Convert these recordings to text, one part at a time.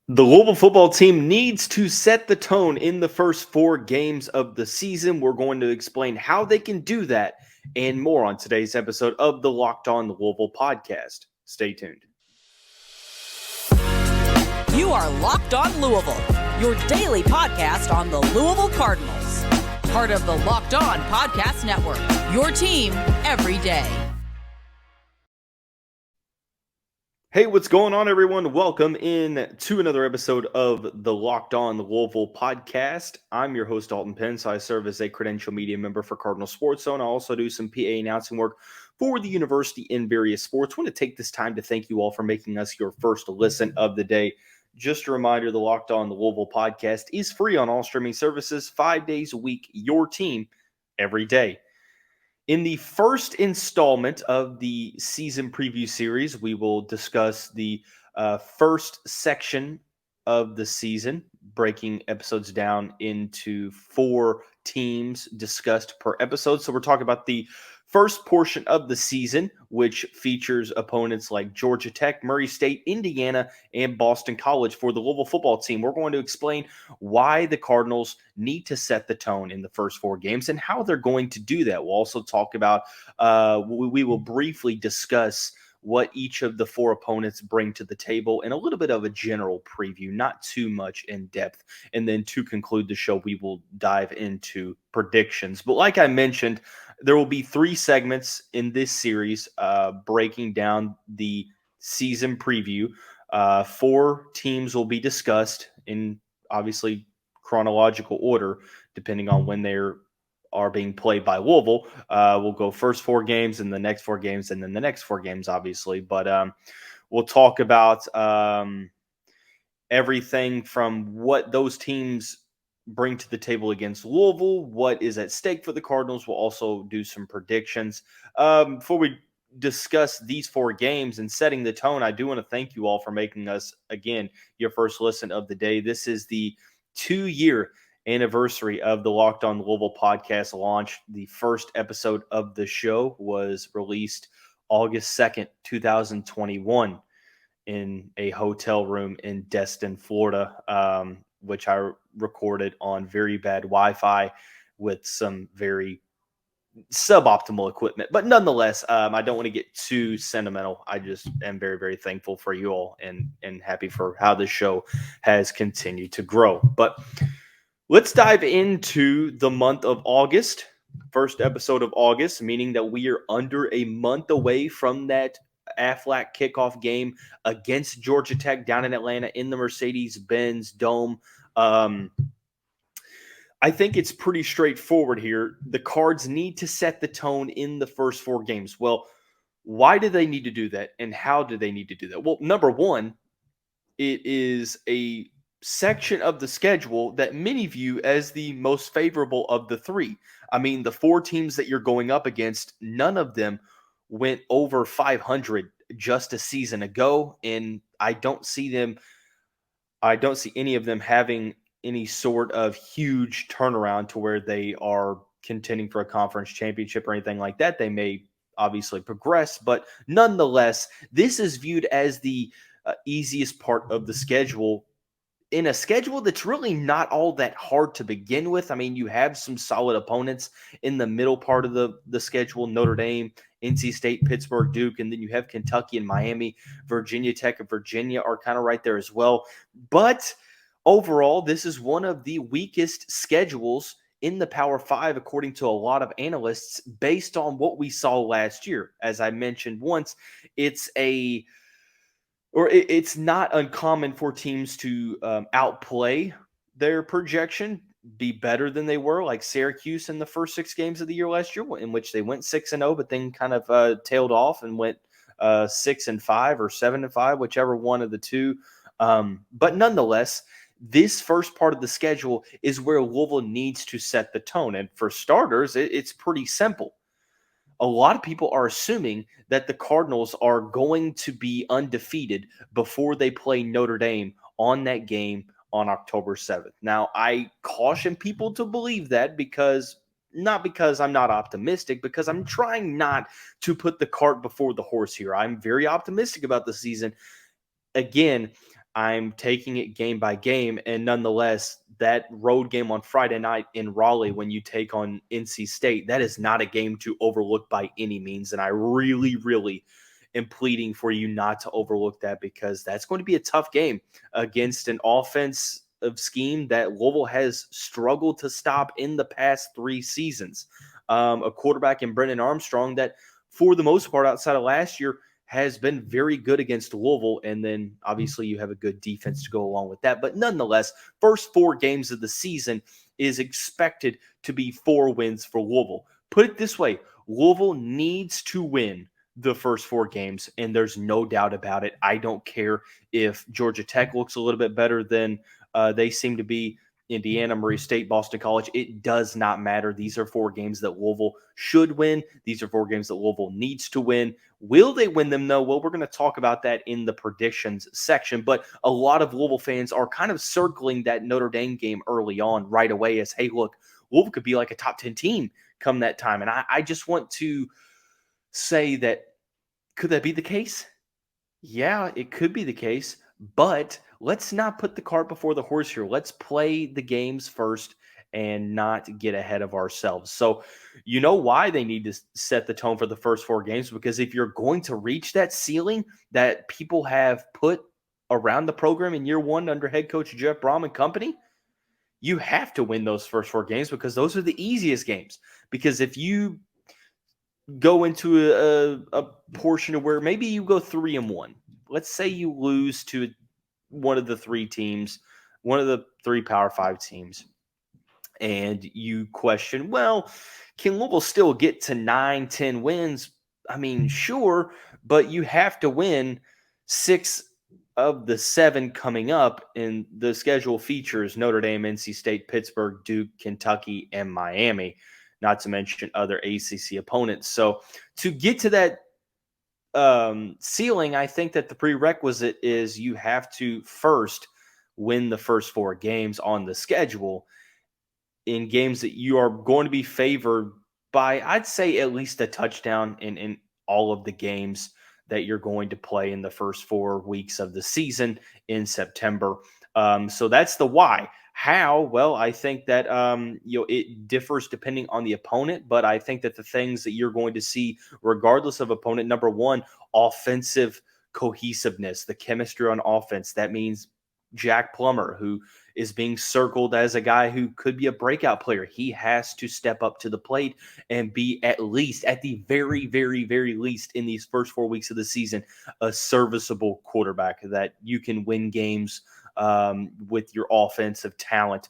The Louisville football team needs to set the tone in the first 4 games of the season. We're going to explain how they can do that and more on today's episode of the Locked On Louisville podcast. Stay tuned. You are Locked On Louisville, your daily podcast on the Louisville Cardinals. Part of the Locked On Podcast Network, your team every day. Hey, what's going on, everyone? Welcome in to another episode of the Locked On Louisville podcast. I'm your host, Dalton Penn, so I serve as a credential media member for Cardinal Sports Zone. I also do some PA announcing work for the university in various sports. I want to take this time to thank you all for making us your first listen of the day. Just a reminder, the Locked On Louisville podcast is free on all streaming services, 5 days a week, your team every day. In the first installment of the season preview series, we will discuss the first section of the season, breaking episodes down into 4 teams discussed per episode. So we're talking about the first portion of the season, which features opponents like Georgia Tech, Murray State, Indiana, and Boston College for the Louisville football team. We're going to explain why the Cardinals need to set the tone in the first 4 games and how they're going to do that. We'll also talk about, we will briefly discuss what each of the 4 opponents bring to the table and a little bit of a general preview, not too much in depth. And then to conclude the show, we will dive into predictions. But like I mentioned, there will be 3 segments in this series breaking down the season preview. 4 teams will be discussed in obviously chronological order, depending on when they are being played by Louisville. We'll go first 4 games and the next 4 games and then the next 4 games, obviously. But we'll talk about everything from what those teams bring to the table against Louisville, what is at stake for the Cardinals. We'll also do some predictions. Before we discuss these 4 games and setting the tone, I do want to thank you all for making us, again, your first listen of the day. This is the 2-year anniversary of the Locked On Louisville podcast launch. The first episode of the show was released August 2nd, 2021 in a hotel room in Destin, Florida, which I recorded on very bad Wi-Fi with some very suboptimal equipment. But nonetheless, I don't want to get too sentimental. I just am very, very thankful for you all and happy for how the show has continued to grow. But let's dive into the month of August, first episode of August, meaning that we are under a month away from that Aflac kickoff game against Georgia Tech down in Atlanta in the Mercedes-Benz Dome. I think it's pretty straightforward here. The Cards need to set the tone in the first 4 games. Well, why do they need to do that, and how do they need to do that? Well, number one, it is a section of the schedule that many view as the most favorable of the 3. I mean, the 4 teams that you're going up against, none of them went over 500 just a season ago, and I don't see any of them having any sort of huge turnaround to where they are contending for a conference championship or anything like that. They may obviously progress, but nonetheless, this is viewed as the easiest part of the schedule, in a schedule that's really not all that hard to begin with. I mean, you have some solid opponents in the middle part of the schedule: Notre Dame, NC State, Pittsburgh, Duke, and then you have Kentucky and Miami. Virginia Tech and Virginia are kind of right there as well. But overall, this is one of the weakest schedules in the Power 5, according to a lot of analysts, based on what we saw last year. As I mentioned once, it's not uncommon for teams to outplay their projection, be better than they were, like Syracuse in the first 6 games of the year last year, in which they went 6-0, but then kind of tailed off and went 6-5 or 7-5, whichever one of the two. But nonetheless, this first part of the schedule is where Louisville needs to set the tone. And for starters, it's pretty simple. A lot of people are assuming that the Cardinals are going to be undefeated before they play Notre Dame on that game on October 7th. Now, I caution people to believe that not because I'm not optimistic, because I'm trying not to put the cart before the horse here. I'm very optimistic about the season. Again, I'm taking it game by game. And nonetheless, that road game on Friday night in Raleigh, when you take on NC State, that is not a game to overlook by any means. And I really, really am pleading for you not to overlook that, because that's going to be a tough game against an offensive scheme that Louisville has struggled to stop in the past 3 seasons. A quarterback in Brennan Armstrong that, for the most part, outside of last year, has been very good against Louisville. And then obviously you have a good defense to go along with that. But nonetheless, first 4 games of the season is expected to be 4 wins for Louisville. Put it this way, Louisville needs to win the first 4 games, and there's no doubt about it. I don't care if Georgia Tech looks a little bit better than they seem to be, Indiana, Murray State, Boston College. It does not matter. These are 4 games that Louisville should win. These are 4 games that Louisville needs to win. Will they win them, though? Well, we're going to talk about that in the predictions section. But a lot of Louisville fans are kind of circling that Notre Dame game early on right away as, hey, look, Louisville could be like a top 10 team come that time. And I just want to say that, could that be the case? Yeah, it could be the case. But let's not put the cart before the horse here. Let's play the games first and not get ahead of ourselves. So, you know why they need to set the tone for the first 4 games? Because if you're going to reach that ceiling that people have put around the program in year 1 under head coach Jeff Brohm and company, you have to win those first 4 games, because those are the easiest games. Because if you go into a portion of where maybe you go 3-1, let's say you lose to one of the 3 teams, one of the 3 Power 5 teams, and you question, well, can Louisville still get to 9-10 wins? I mean, sure, but you have to win 6 of the 7 coming up, and the schedule features Notre Dame, NC State, Pittsburgh, Duke, Kentucky, and Miami, not to mention other ACC opponents. So to get to that ceiling, I think that the prerequisite is you have to first win the first 4 games on the schedule, in games that you are going to be favored by, I'd say, at least a touchdown in all of the games that you're going to play in the first 4 weeks of the season in September. So that's the why. How? Well, I think that it differs depending on the opponent, but I think that the things that you're going to see, regardless of opponent, number 1, offensive cohesiveness, the chemistry on offense. That means Jack Plummer, who is being circled as a guy who could be a breakout player. He has to step up to the plate and be, at least, at the very, very, very least, in these first 4 weeks of the season, a serviceable quarterback that you can win games with your offensive talent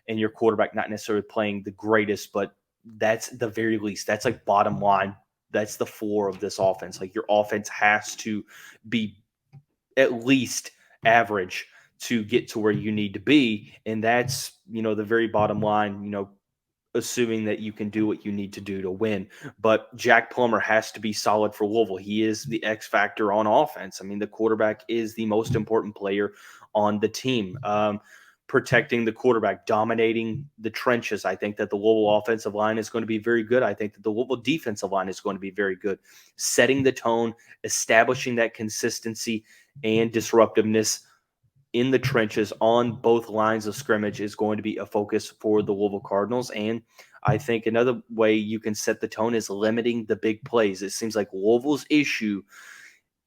and your quarterback not necessarily playing the greatest, but that's the very least. That's like bottom line. That's the floor of this offense. Like, your offense has to be at least average to get to where you need to be. And that's, the very bottom line, assuming that you can do what you need to do to win. But Jack Plummer has to be solid for Louisville. He is the X factor on offense. I mean, the quarterback is the most important player on the team. Protecting the quarterback, dominating the trenches. I think that the Louisville offensive line is going to be very good. I think that the Louisville defensive line is going to be very good. Setting the tone, establishing that consistency and disruptiveness in the trenches on both lines of scrimmage is going to be a focus for the Louisville Cardinals. And I think another way you can set the tone is limiting the big plays. It seems like Louisville's issue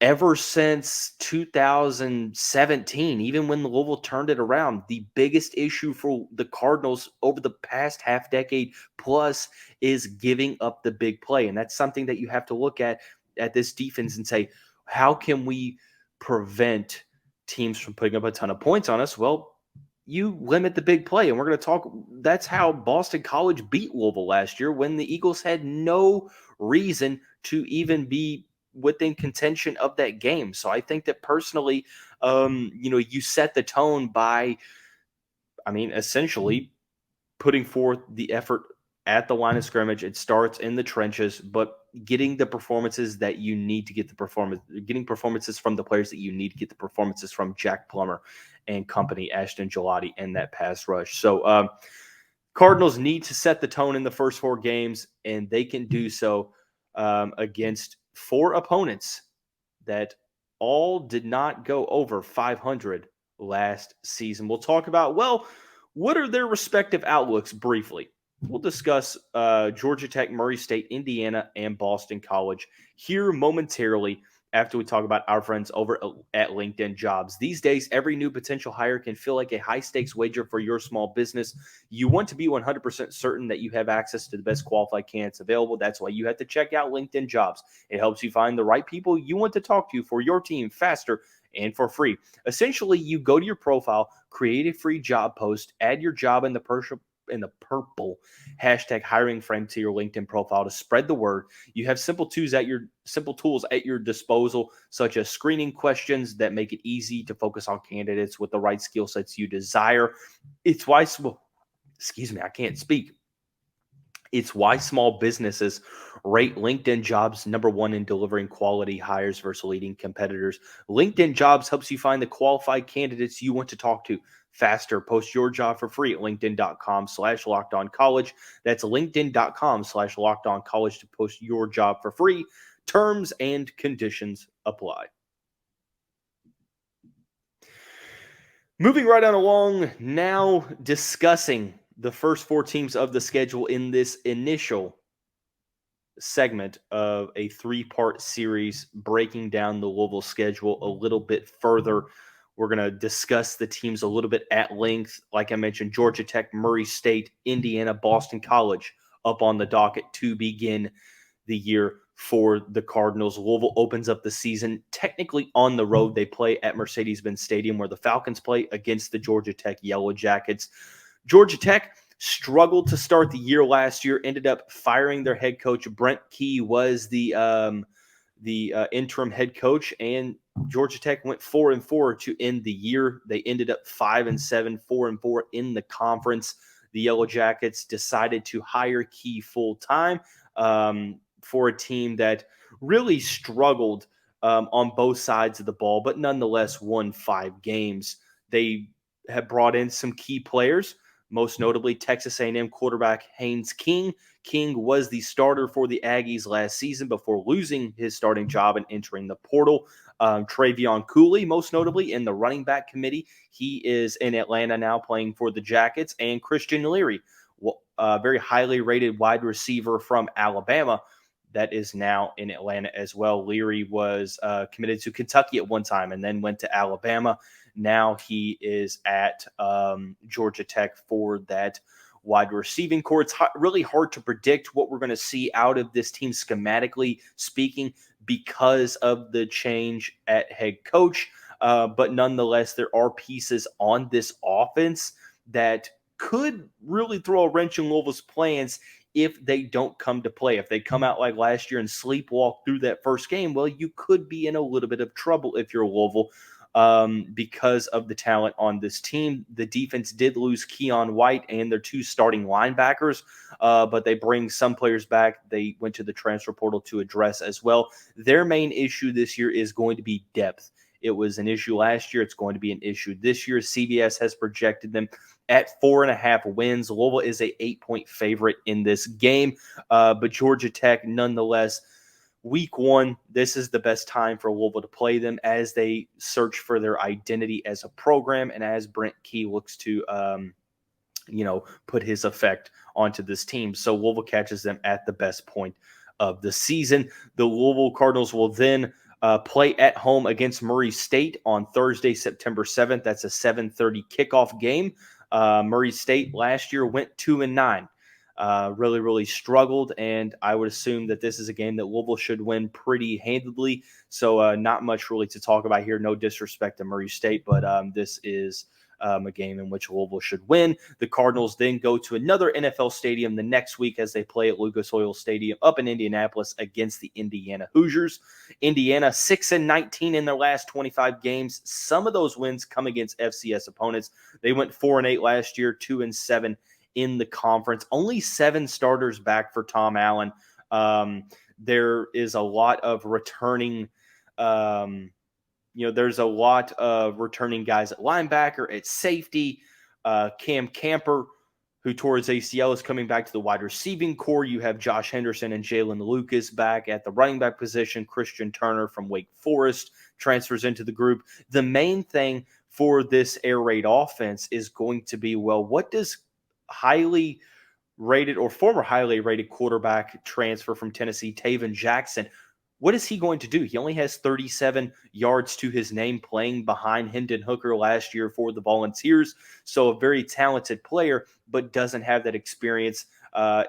ever since 2017, even when Louisville turned it around, the biggest issue for the Cardinals over the past half decade plus is giving up the big play. And that's something that you have to look at this defense and say, how can we prevent teams from putting up a ton of points on us? Well, you limit the big play. And we're going to talk, that's how Boston College beat Louisville last year, when the Eagles had no reason to even be within contention of that game. So I think that personally, you set the tone by, essentially putting forth the effort at the line of scrimmage. It starts in the trenches, but getting the performances that you need to get getting performances from the players that you need to get the performances from Jack Plummer and company, Ashton Gelati, and that pass rush. So Cardinals need to set the tone in the first 4 games, and they can do so against 4 opponents that all did not go over 500 last season. We'll talk about, well, what are their respective outlooks briefly. We'll discuss Georgia Tech, Murray State, Indiana, and Boston College here momentarily after we talk about our friends over at LinkedIn Jobs. These days, every new potential hire can feel like a high-stakes wager for your small business. You want to be 100% certain that you have access to the best qualified candidates available. That's why you have to check out LinkedIn Jobs. It helps you find the right people you want to talk to for your team faster and for free. Essentially, you go to your profile, create a free job post, add your job in the purple hashtag hiring frame to your LinkedIn profile to spread the word. You have simple tools at your disposal, such as screening questions that make it easy to focus on candidates with the right skill sets you desire. It's why I can't speak. It's why small businesses rate LinkedIn Jobs #1 in delivering quality hires versus leading competitors. LinkedIn Jobs helps you find the qualified candidates you want to talk to faster. Post your job for free at linkedin.com/lockedoncollege. That's linkedin.com/lockedoncollege to post your job for free. Terms and conditions apply. Moving right on along, now discussing the first 4 teams of the schedule in this initial segment of a 3-part series, breaking down the Louisville schedule a little bit further. We're going to discuss the teams a little bit at length. Like I mentioned, Georgia Tech, Murray State, Indiana, Boston College up on the docket to begin the year for the Cardinals. Louisville opens up the season technically on the road. They play at Mercedes-Benz Stadium, where the Falcons play against the Georgia Tech Yellow Jackets. Georgia Tech struggled to start the year last year, ended up firing their head coach. Brent Key was the interim head coach, and Georgia Tech went 4-4 to end the year. They ended up 5-7, 4-4 in the conference. The Yellow Jackets decided to hire Key full-time for a team that really struggled on both sides of the ball, but nonetheless won 5 games. They have brought in some key players, most notably Texas A&M quarterback Haynes King. King was the starter for the Aggies last season before losing his starting job and entering the portal. Travion Cooley, most notably in the running back committee. He is in Atlanta now playing for the Jackets. And Christian Leary, a very highly rated wide receiver from Alabama, that is now in Atlanta as well. Leary was committed to Kentucky at one time and then went to Alabama. Now he is at Georgia Tech for that wide receiving core. It's really hard to predict what we're going to see out of this team schematically speaking because of the change at head coach. But nonetheless, there are pieces on this offense that could really throw a wrench in Louisville's plans if they don't come to play. If they come out like last year and sleepwalk through that first game, well, you could be in a little bit of trouble if you're Louisville because of the talent on this team. The defense did lose Keon White and their 2 starting linebackers, but they bring some players back. They went to the transfer portal to address as well. Their main issue this year is going to be depth. It was an issue last year. It's going to be an issue this year. CBS has projected them at 4.5 wins. Louisville is a 8-point favorite in this game, but Georgia Tech, nonetheless, Week 1, this is the best time for Louisville to play them as they search for their identity as a program and as Brent Key looks to, put his effect onto this team. So Louisville catches them at the best point of the season. The Louisville Cardinals will then play at home against Murray State on Thursday, September 7th. That's a 7:30 kickoff game. Murray State last year went 2-9. Really struggled, and I would assume that this is a game that Louisville should win pretty handedly. So not much really to talk about here. No disrespect to Murray State, but this is a game in which Louisville should win. The Cardinals then go to another NFL stadium the next week as they play at Lucas Oil Stadium up in Indianapolis against the Indiana Hoosiers. Indiana 6-19 in their last 25 games. Some of those wins come against FCS opponents. They went 4-8 last year, 2-7 in the conference. Only 7 starters back for Tom Allen. There is a lot of returning there's a lot of returning guys at linebacker, at safety. Cam Camper, who tore his ACL, is coming back to the wide receiving core. You have Josh Henderson and Jalen Lucas back at the running back position. Christian Turner from Wake Forest transfers into the group. The main thing for this air raid offense is going to be, well, what does highly rated or former highly rated quarterback transfer from Tennessee, Taven Jackson, what is he going to do? He only has 37 yards to his name playing behind Hendon Hooker last year for the Volunteers. So a very talented player, but doesn't have that experience,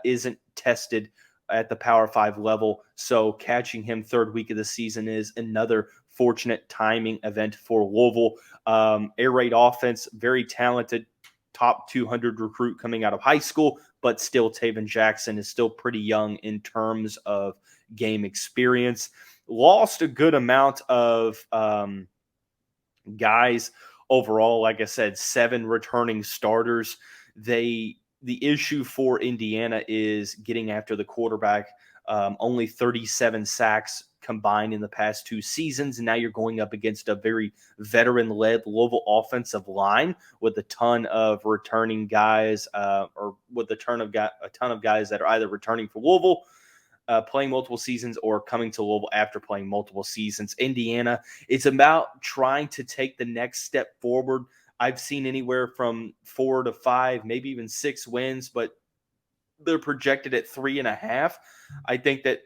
isn't tested at the Power 5 level. So catching him third week of the season is another fortunate timing event for Louisville. Air raid offense, very talented, top 200 recruit coming out of high school, but still Taven Jackson is still pretty young in terms of game experience. Lost a good amount of guys overall. Like I said, 7 returning starters. The issue for Indiana is getting after the quarterback. Only 37 sacks combined in the past 2 seasons. And now you're going up against a very veteran-led Louisville offensive line with a ton of returning guys, or with a ton of guys that are either returning for Louisville, playing multiple seasons, or coming to Louisville after playing multiple seasons. Indiana, it's about trying to take the next step forward. I've seen anywhere from 4 to 5, maybe even 6 wins, but they're projected at 3.5. I think that,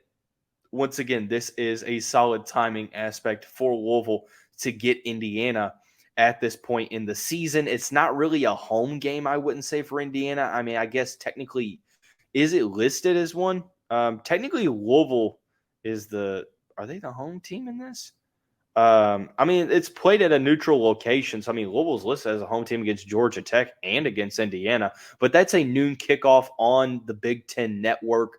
once again, this is a solid timing aspect for Louisville to get Indiana at this point in the season. It's not really a home game, I wouldn't say, for Indiana. I mean, I guess technically, is it listed as one? Technically, Louisville is are they the home team in this? I mean, it's played at a neutral location. So, I mean, Louisville's listed as a home team against Georgia Tech and against Indiana, but that's a noon kickoff on the Big Ten Network.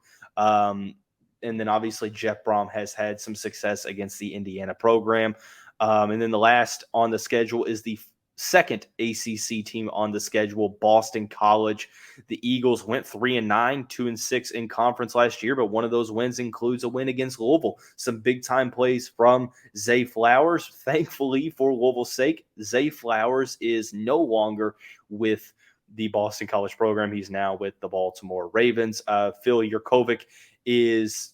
And then obviously Jeff Brohm has had some success against the Indiana program. And then the last on the schedule is the second ACC team on the schedule, Boston College. The Eagles went 3-9, 2-6 in conference last year, but one of those wins includes a win against Louisville. Some big-time plays from Zay Flowers. Thankfully, for Louisville's sake, Zay Flowers is no longer with the Boston College program. He's now with the Baltimore Ravens. Phil Yurkovich has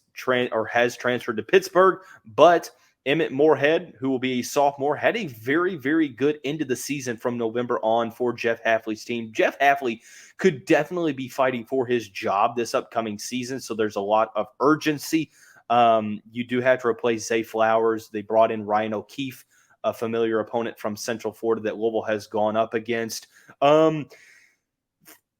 transferred to Pittsburgh, but Emmett Moorhead, who will be a sophomore, had a very, very good end of the season from November on for Jeff Hafley's team. Jeff Hafley could definitely be fighting for his job this upcoming season, so there's a lot of urgency. You do have to replace Zay Flowers. They brought in Ryan O'Keefe, a familiar opponent from Central Florida that Louisville has gone up against.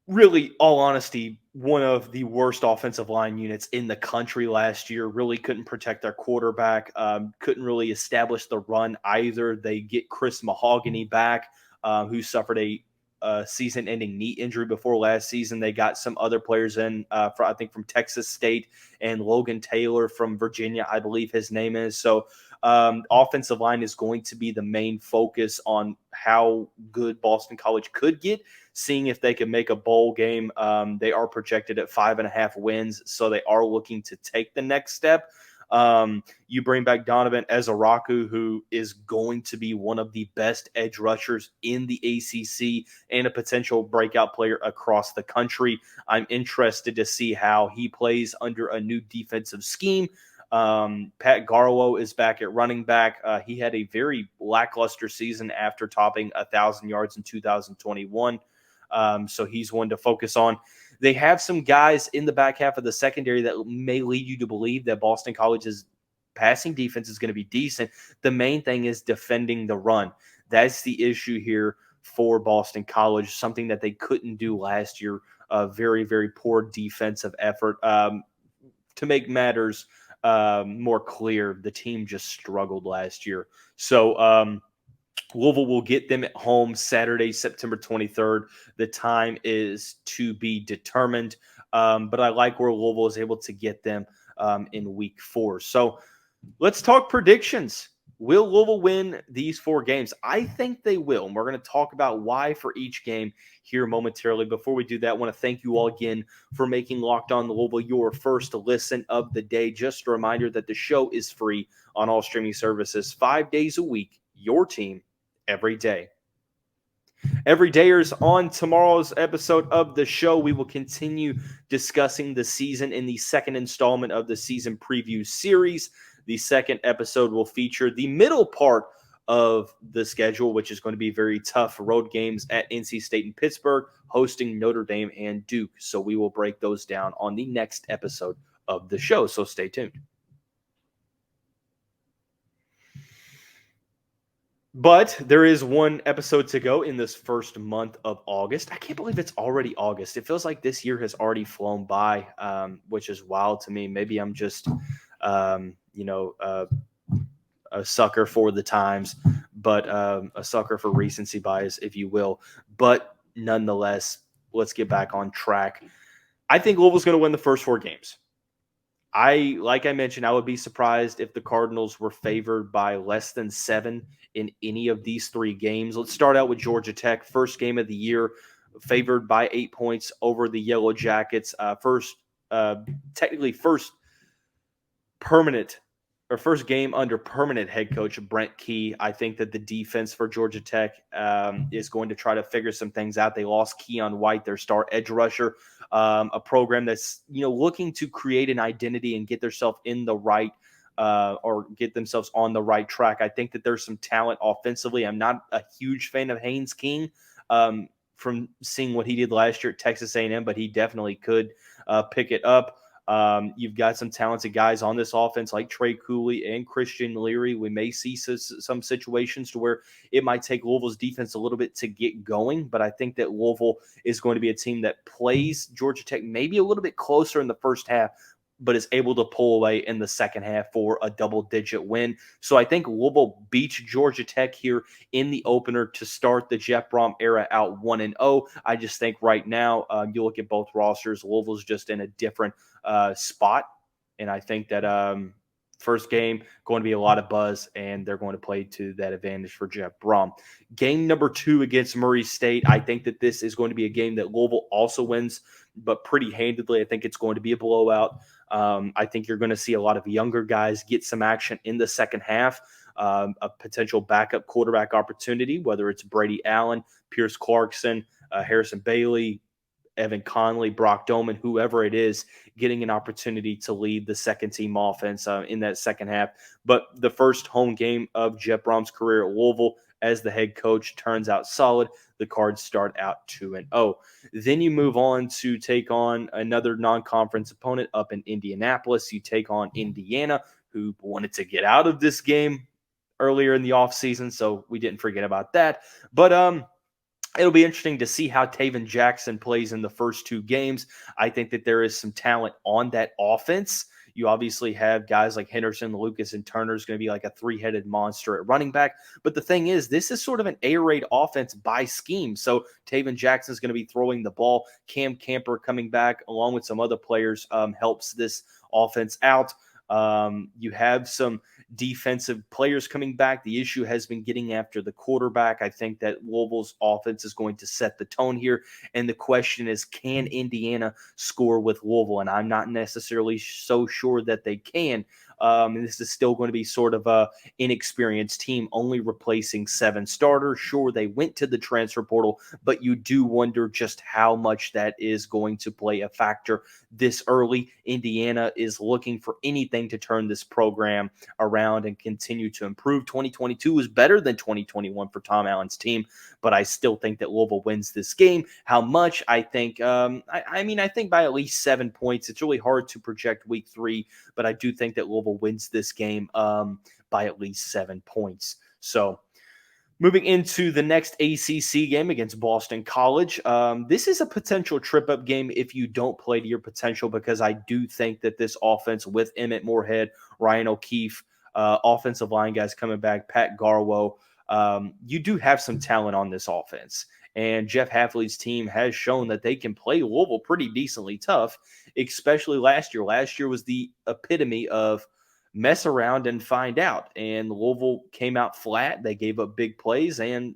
Really, all honesty, one of the worst offensive line units in the country last year. Really couldn't protect their quarterback. Couldn't really establish the run either. They get Chris Mahogany back, who suffered a season-ending knee injury before last season. They got some other players in, I think from Texas State, and Logan Taylor from Virginia, I believe his name is. So offensive line is going to be the main focus on how good Boston College could get, seeing if they can make a bowl game. They are projected at 5.5 wins, so they are looking to take the next step. You bring back Donovan Ezaraku, who is going to be one of the best edge rushers in the ACC and a potential breakout player across the country. I'm interested to see how he plays under a new defensive scheme. Pat Garlow is back at running back. He had a very lackluster season after topping 1,000 yards in 2021. So he's one to focus on. They have some guys in the back half of the secondary that may lead you to believe that Boston College's passing defense is going to be decent. The main thing is defending the run. That's the issue here for Boston College, something that they couldn't do last year. A very, very poor defensive effort. To make matters more clear, the team just struggled last year. So Louisville will get them at home Saturday, September 23rd. The time is to be determined, but I like where Louisville is able to get them in week 4. So let's talk predictions. Will Louisville win these 4 games? I think they will, and we're going to talk about why for each game here momentarily. Before we do that, I want to thank you all again for making Locked On Louisville your first listen of the day. Just a reminder that the show is free on all streaming services 5 days a week. Your team every day. Everydayers, on tomorrow's episode of the show, we will continue discussing the season in the second installment of the season preview series. The second episode will feature the middle part of the schedule, which is going to be very tough road games at NC State and Pittsburgh, hosting Notre Dame and Duke. So we will break those down on the next episode of the show. So stay tuned. But there is one episode to go in this first month of August. I can't believe it's already August. It feels like this year has already flown by, which is wild to me. Maybe I'm just, a sucker for the times, but a sucker for recency bias, if you will. But nonetheless, let's get back on track. I think Louisville's going to win the first 4 games. Like I mentioned, I would be surprised if the Cardinals were favored by less than 7 in any of these 3 games. Let's start out with Georgia Tech. First game of the year, favored by 8 points over the Yellow Jackets. First game under permanent head coach Brent Key. I think that the defense for Georgia Tech is going to try to figure some things out. They lost Keon White, their star edge rusher, a program that's looking to create an identity and get themselves in the right or get themselves on the right track. I think that there's some talent offensively. I'm not a huge fan of Haynes King from seeing what he did last year at Texas A&M, but he definitely could pick it up. You've got some talented guys on this offense like Trey Cooley and Christian Leary. We may see some situations to where it might take Louisville's defense a little bit to get going, but I think that Louisville is going to be a team that plays Georgia Tech maybe a little bit closer in the first half, but is able to pull away in the second half for a double-digit win. So I think Louisville beats Georgia Tech here in the opener to start the Jeff Brohm era out 1-0. I just think right now, you look at both rosters, Louisville's just in a different spot, and I think that first game going to be a lot of buzz, and they're going to play to that advantage for Jeff Brohm. Game number 2 against Murray State, I think that this is going to be a game that Louisville also wins, but pretty handedly. I think it's going to be a blowout. I think you're going to see a lot of younger guys get some action in the second half. A potential backup quarterback opportunity, whether it's Brady Allen, Pierce Clarkson, Harrison Bailey, Evan Conley, Brock Doman, whoever it is, getting an opportunity to lead the second-team offense in that second half. But the first home game of Jeff Brohm's career at Louisville as the head coach turns out solid. The Cards start out 2-0. Then you move on to take on another non-conference opponent up in Indianapolis. You take on Indiana, who wanted to get out of this game earlier in the offseason, so we didn't forget about that. But it'll be interesting to see how Taven Jackson plays in the first 2 games. I think that there is some talent on that offense. You obviously have guys like Henderson, Lucas, and Turner is going to be like a 3-headed monster at running back. But the thing is, this is sort of an air raid offense by scheme. So Taven Jackson is going to be throwing the ball. Cam Camper coming back along with some other players helps this offense out. You have some defensive players coming back. The issue has been getting after the quarterback. I think that Louisville's offense is going to set the tone here. And the question is, can Indiana score with Louisville? And I'm not necessarily so sure that they can. This is still going to be sort of a inexperienced team, only replacing 7 starters. Sure, they went to the transfer portal, but you do wonder just how much that is going to play a factor this early. Indiana is looking for anything to turn this program around and continue to improve. 2022 was better than 2021 for Tom Allen's team, but I still think that Louisville wins this game. How much? I think, I think by at least 7 points. It's really hard to project week 3, but I do think that Louisville wins this game by at least 7 points. So moving into the next ACC game against Boston College, this is a potential trip-up game if you don't play to your potential, because I do think that this offense with Emmett Moorhead, Ryan O'Keefe, offensive line guys coming back, Pat Garwo, you do have some talent on this offense. And Jeff Hafley's team has shown that they can play Louisville pretty decently tough, especially last year. Last year was the epitome of mess around and find out. And Louisville came out flat. They gave up big plays. And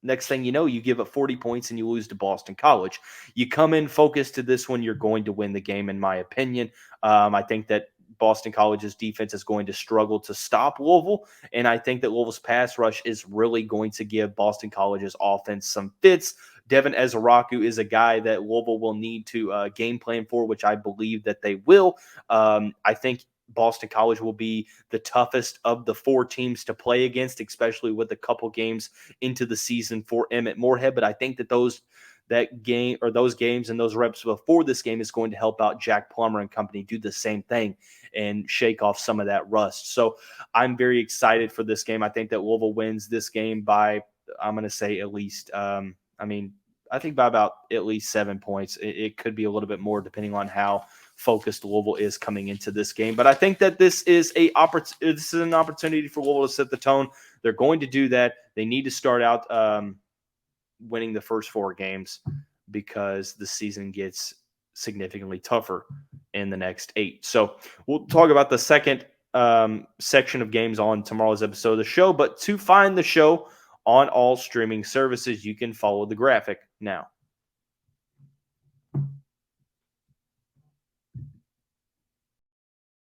next thing you know, you give up 40 points and you lose to Boston College. You come in focused to this one, you're going to win the game, in my opinion. I think that Boston College's defense is going to struggle to stop Louisville, and I think that Louisville's pass rush is really going to give Boston College's offense some fits. Devin Ezeraku is a guy that Louisville will need to game plan for, which I believe that they will. I think Boston College will be the toughest of the 4 teams to play against, especially with a couple games into the season for Emmett Morehead. But I think that those games and those reps before this game is going to help out Jack Plummer and company do the same thing and shake off some of that rust. So I'm very excited for this game. I think that Louisville wins this game by, I'm going to say at least, I think by about at least 7 points. It could be a little bit more depending on how focused Louisville is coming into this game. But I think that this is an opportunity for Louisville to set the tone. They're going to do that. They need to start out winning the first 4 games because the season gets significantly tougher in the next 8. So we'll talk about the second section of games on tomorrow's episode of the show. But to find the show on all streaming services, you can follow the graphic now.